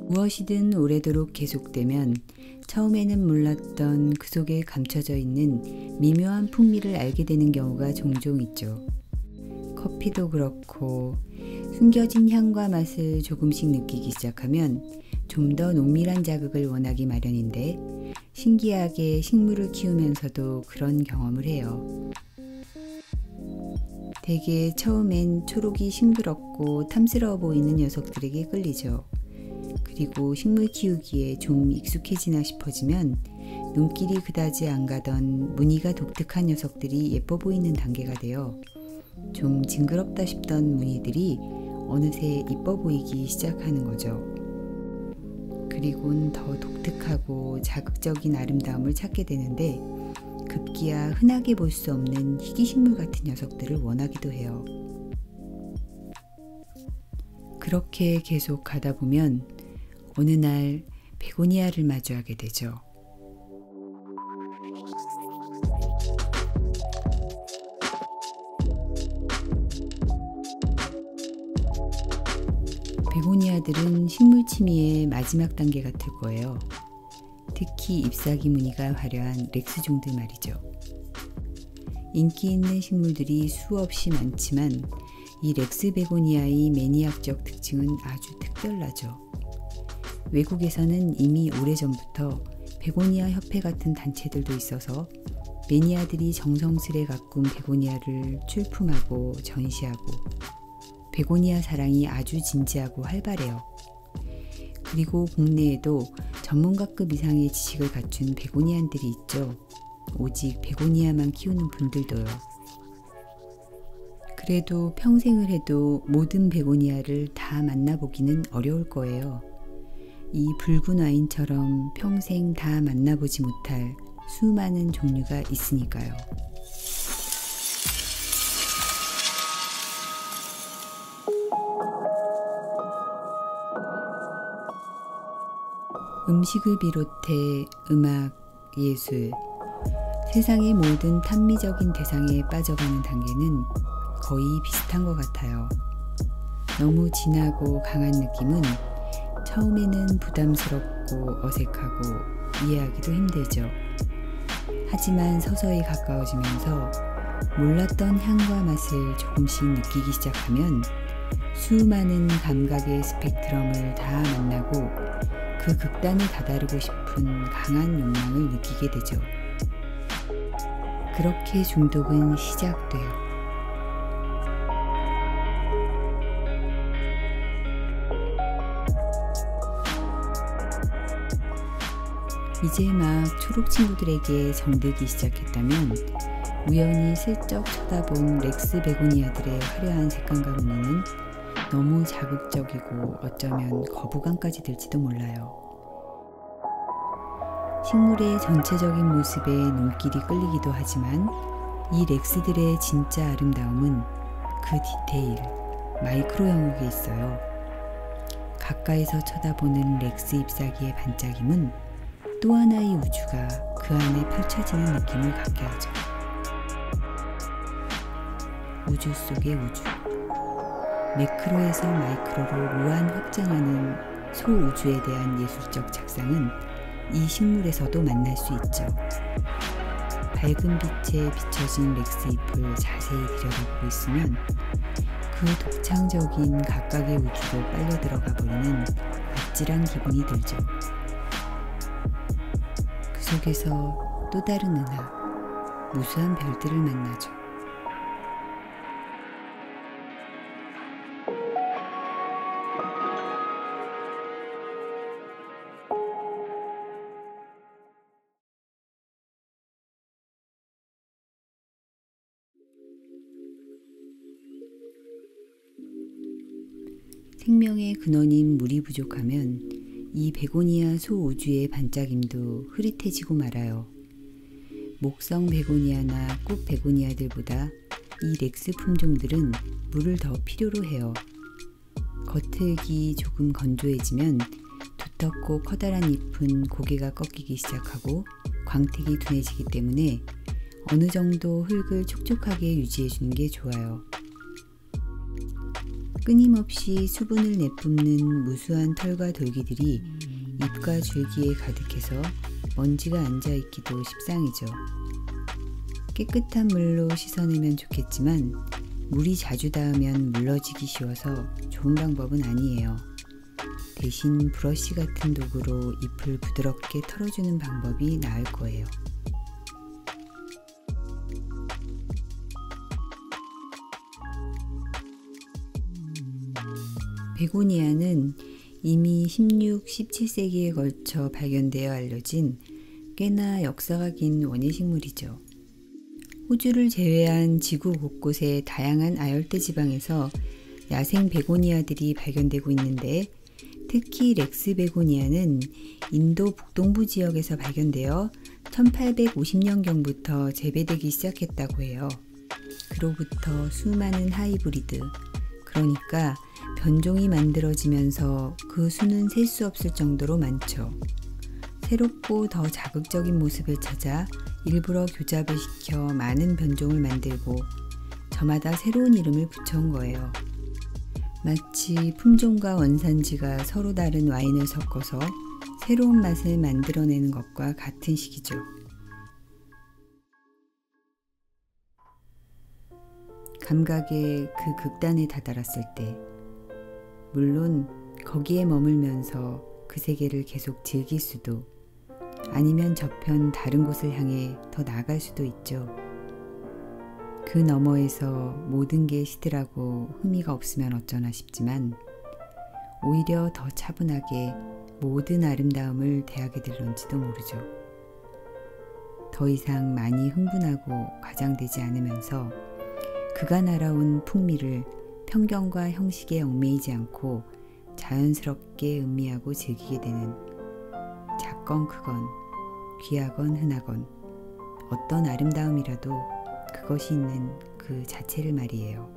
무엇이든 오래도록 계속되면 처음에는 몰랐던 그 속에 감춰져 있는 미묘한 풍미를 알게 되는 경우가 종종 있죠. 커피도 그렇고 숨겨진 향과 맛을 조금씩 느끼기 시작하면 좀 더 농밀한 자극을 원하기 마련인데 신기하게 식물을 키우면서도 그런 경험을 해요. 대개 처음엔 초록이 싱그럽고 탐스러워 보이는 녀석들에게 끌리죠. 그리고 식물 키우기에 좀 익숙해지나 싶어지면 눈길이 그다지 안 가던 무늬가 독특한 녀석들이 예뻐 보이는 단계가 되어 좀 징그럽다 싶던 무늬들이 어느새 이뻐 보이기 시작하는 거죠. 그리고는 더 독특하고 자극적인 아름다움을 찾게 되는데 급기야 흔하게 볼 수 없는 희귀식물 같은 녀석들을 원하기도 해요. 그렇게 계속 가다 보면 어느 날 베고니아를 마주하게 되죠. 베고니아들은 식물 취미의 마지막 단계 같을 거예요. 특히 잎사귀 무늬가 화려한 렉스종들 말이죠. 인기 있는 식물들이 수없이 많지만 이 렉스 베고니아의 매니악적 특징은 아주 특별하죠. 외국에서는 이미 오래전부터 베고니아 협회 같은 단체들도 있어서 매니아들이 정성스레 가꾼 베고니아를 출품하고 전시하고 베고니아 사랑이 아주 진지하고 활발해요. 그리고 국내에도 전문가급 이상의 지식을 갖춘 베고니안들이 있죠. 오직 베고니아만 키우는 분들도요. 그래도 평생을 해도 모든 베고니아를 다 만나보기는 어려울 거예요. 이 붉은 와인처럼 평생 다 만나보지 못할 수많은 종류가 있으니까요. 음식을 비롯해 음악, 예술, 세상의 모든 탐미적인 대상에 빠져가는 단계는 거의 비슷한 것 같아요. 너무 진하고 강한 느낌은 처음에는 부담스럽고 어색하고 이해하기도 힘들죠. 하지만 서서히 가까워지면서 몰랐던 향과 맛을 조금씩 느끼기 시작하면 수많은 감각의 스펙트럼을 다 만나고 그 극단에 다다르고 싶은 강한 욕망을 느끼게 되죠. 그렇게 중독은 시작돼요. 이제 막 초록 친구들에게 정들기 시작했다면 우연히 슬쩍 쳐다본 렉스 베고니아들의 화려한 색감과 무늬는 너무 자극적이고 어쩌면 거부감까지 들지도 몰라요. 식물의 전체적인 모습에 눈길이 끌리기도 하지만 이 렉스들의 진짜 아름다움은 그 디테일, 마이크로 영역에 있어요. 가까이서 쳐다보는 렉스 잎사귀의 반짝임은 또 하나의 우주가 그 안에 펼쳐지는 느낌을 갖게 하죠. 우주 속의 우주. 매크로에서 마이크로로 무한 확장하는 소우주에 대한 예술적 작상은 이 식물에서도 만날 수 있죠. 밝은 빛에 비춰진 렉스 잎을 자세히 들여다보고 있으면 그 독창적인 각각의 우주로 빨려 들어가 버리는 아찔한 기분이 들죠. 그 속에서 또 다른 은하, 무수한 별들을 만나죠. 생명의 근원인 물이 부족하면 이 베고니아 소우주의 반짝임도 흐릿해지고 말아요. 목성 베고니아나 꽃 베고니아들보다 이 렉스 품종들은 물을 더 필요로 해요. 겉흙이 조금 건조해지면 두텁고 커다란 잎은 고개가 꺾이기 시작하고 광택이 둔해지기 때문에 어느 정도 흙을 촉촉하게 유지해 주는 게 좋아요. 끊임없이 수분을 내뿜는 무수한 털과 돌기들이 잎과 줄기에 가득해서 먼지가 앉아있기도 십상이죠. 깨끗한 물로 씻어내면 좋겠지만 물이 자주 닿으면 물러지기 쉬워서 좋은 방법은 아니에요. 대신 브러쉬 같은 도구로 잎을 부드럽게 털어주는 방법이 나을 거예요. 베고니아는 이미 16, 17세기에 걸쳐 발견되어 알려진 꽤나 역사가 긴 원예식물이죠. 호주를 제외한 지구 곳곳의 다양한 아열대 지방에서 야생 베고니아들이 발견되고 있는데 특히 렉스 베고니아는 인도 북동부 지역에서 발견되어 1850년경부터 재배되기 시작했다고 해요. 그로부터 수많은 하이브리드, 그러니까 변종이 만들어지면서 그 수는 셀 수 없을 정도로 많죠. 새롭고 더 자극적인 모습을 찾아 일부러 교잡을 시켜 많은 변종을 만들고 저마다 새로운 이름을 붙여온 거예요. 마치 품종과 원산지가 서로 다른 와인을 섞어서 새로운 맛을 만들어내는 것과 같은 식이죠. 감각의 그 극단에 다다랐을 때, 물론 거기에 머물면서 그 세계를 계속 즐길 수도, 아니면 저편 다른 곳을 향해 더 나아갈 수도 있죠. 그 너머에서 모든 게 시들하고 흥미가 없으면 어쩌나 싶지만 오히려 더 차분하게 모든 아름다움을 대하게 될런지도 모르죠. 더 이상 많이 흥분하고 과장되지 않으면서 그가 날아온 풍미를 편견과 형식에 얽매이지 않고 자연스럽게 음미하고 즐기게 되는, 작건 크건 귀하건 흔하건 어떤 아름다움이라도 그것이 있는 그 자체를 말이에요.